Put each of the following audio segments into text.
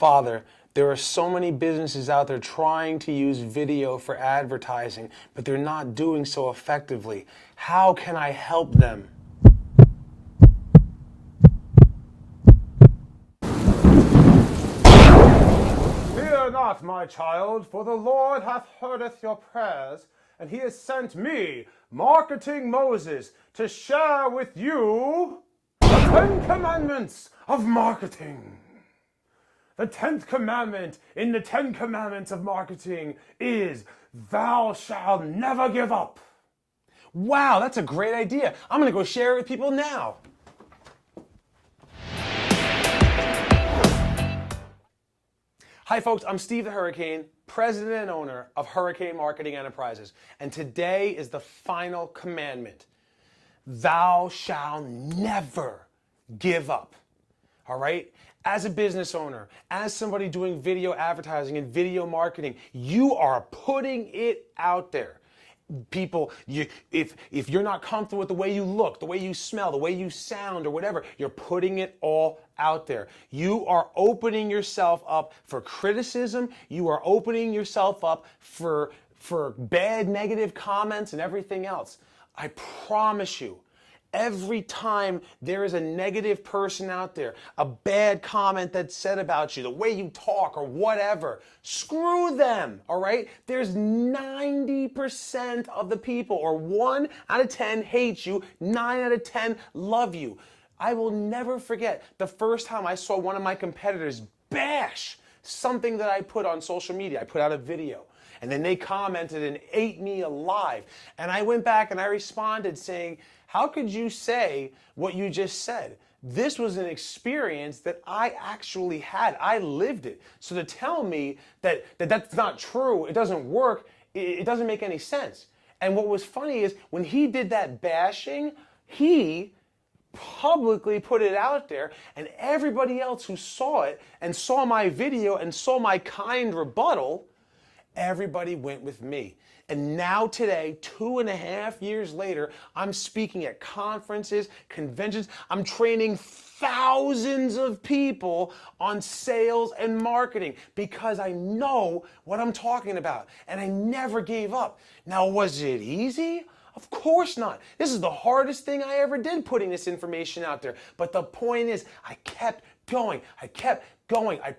Father, there are so many businesses out there trying to use video for advertising, but they're not doing so effectively. How can I help them? Fear not, my child, for the Lord hath heardeth your prayers, and he has sent me, Marketing Moses, to share with you the 10 Commandments of Marketing. The 10th commandment in the 10 Commandments of Marketing is, thou shalt never give up. Wow, that's a great idea. I'm going to go share it with people now. Hi folks, I'm Steve the Hurricane, president and owner of Hurricane Marketing Enterprises, and today is the final commandment. Thou shalt never give up. All right? As a business owner, as somebody doing video advertising and video marketing, you are putting it out there. People, if you're not comfortable with the way you look, the way you smell, the way you sound, or whatever, you're putting it all out there. You are opening yourself up for criticism. You are opening yourself up for bad, negative comments and everything else. I promise you, every time there is a negative person out there, a bad comment that's said about you, the way you talk or whatever, screw them, all right? There's 90% of the people, or 1 out of 10 hate you, 9 out of 10 love you. I will never forget the first time I saw one of my competitors bash something that I put on social media. I put out a video. And then they commented and ate me alive. And I went back and I responded saying, how could you say what you just said? This was an experience that I actually had. I lived it. So to tell me that that's not true, it doesn't work, it doesn't make any sense. And what was funny is when he did that bashing, he publicly put it out there, and everybody else who saw it and saw my video and saw my kind rebuttal, everybody went with me. And now today, 2.5 years later, I'm speaking at conferences, conventions. I'm training thousands of people on sales and marketing because I know what I'm talking about. And I never gave up. Now, was it easy? Of course not. This is the hardest thing I ever did, putting this information out there. But the point is, I kept going. I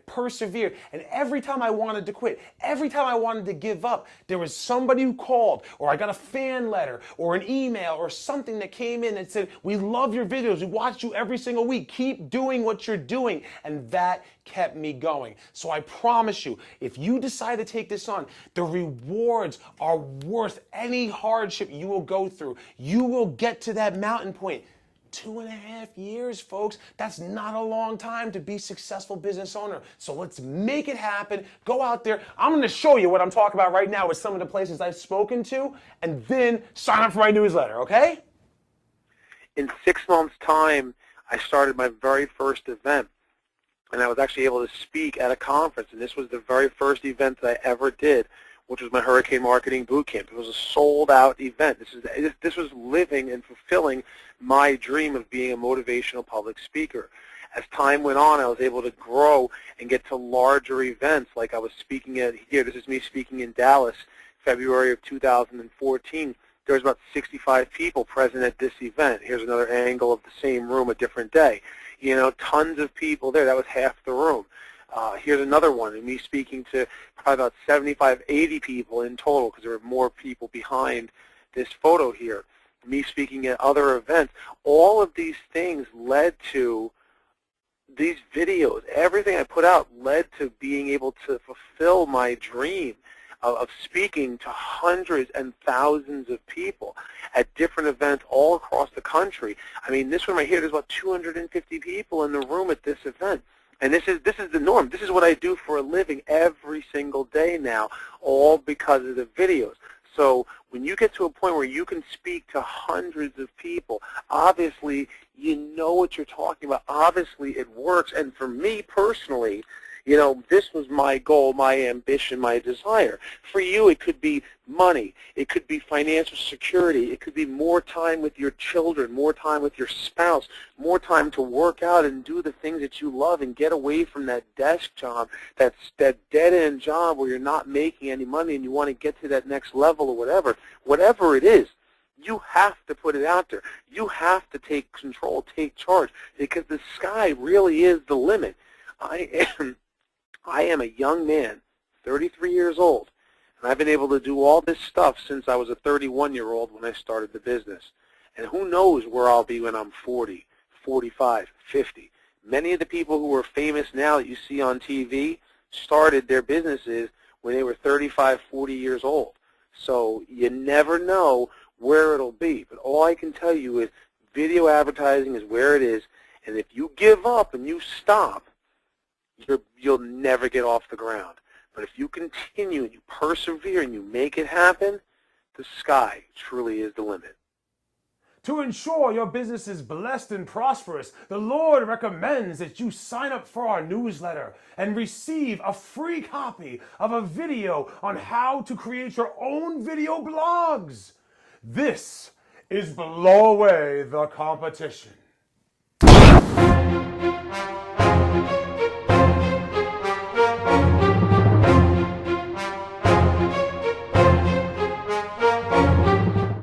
persevered. And every time I wanted to quit, every time I wanted to give up, there was somebody who called, or I got a fan letter, or an email, or something that came in and said, we love your videos. We watch you every single week. Keep doing what you're doing. And that kept me going. So I promise you, if you decide to take this on, the rewards are worth any hardship you will go through. You will get to that mountain point. 2.5 years, folks. That's not a long time to be a successful business owner. So let's make it happen. Go out there. I'm going to show you what I'm talking about right now with some of the places I've spoken to, and then sign up for my newsletter, okay? In 6 months' time, I started my very first event, and I was actually able to speak at a conference, and this was the very first event that I ever did, which was my Hurricane Marketing Bootcamp. It was a sold-out event. This was living and fulfilling my dream of being a motivational public speaker. As time went on, I was able to grow and get to larger events, like I was speaking at here. This is me speaking in Dallas, February of 2014. There was about 65 people present at this event. Here's another angle of the same room, a different day. You know, tons of people there. That was half the room. Here's another one, and me speaking to probably about 75, 80 people in total, because there were more people behind this photo here. Me speaking at other events. All of these things led to these videos. Everything I put out led to being able to fulfill my dream of speaking to hundreds and thousands of people at different events all across the country. I mean, this one right here, there's about 250 people in the room at this event. And this is the norm. This is what I do for a living every single day now, all because of the videos. So when you get to a point where you can speak to hundreds of people, obviously you know what you're talking about. Obviously it works. And for me personally, You know, this was my goal, my ambition, my desire. For you, it could be money. It could be financial security. It could be more time with your children, more time with your spouse, more time to work out and do the things that you love and get away from that desk job, that dead-end job where you're not making any money and you want to get to that next level or whatever. Whatever it is, you have to put it out there. You have to take control, take charge, because the sky really is the limit. I am a young man, 33 years old, and I've been able to do all this stuff since I was a 31-year-old when I started the business. And who knows where I'll be when I'm 40, 45, 50. Many of the people who are famous now that you see on TV started their businesses when they were 35, 40 years old. So you never know where it'll be. But all I can tell you is video advertising is where it is, and if you give up and you stop, you'll never get off the ground. But if you continue and you persevere and you make it happen, the sky truly is the limit. To ensure your business is blessed and prosperous, the Lord recommends that you sign up for our newsletter and receive a free copy of a video on how to create your own video blogs. This is Blow Away the Competition.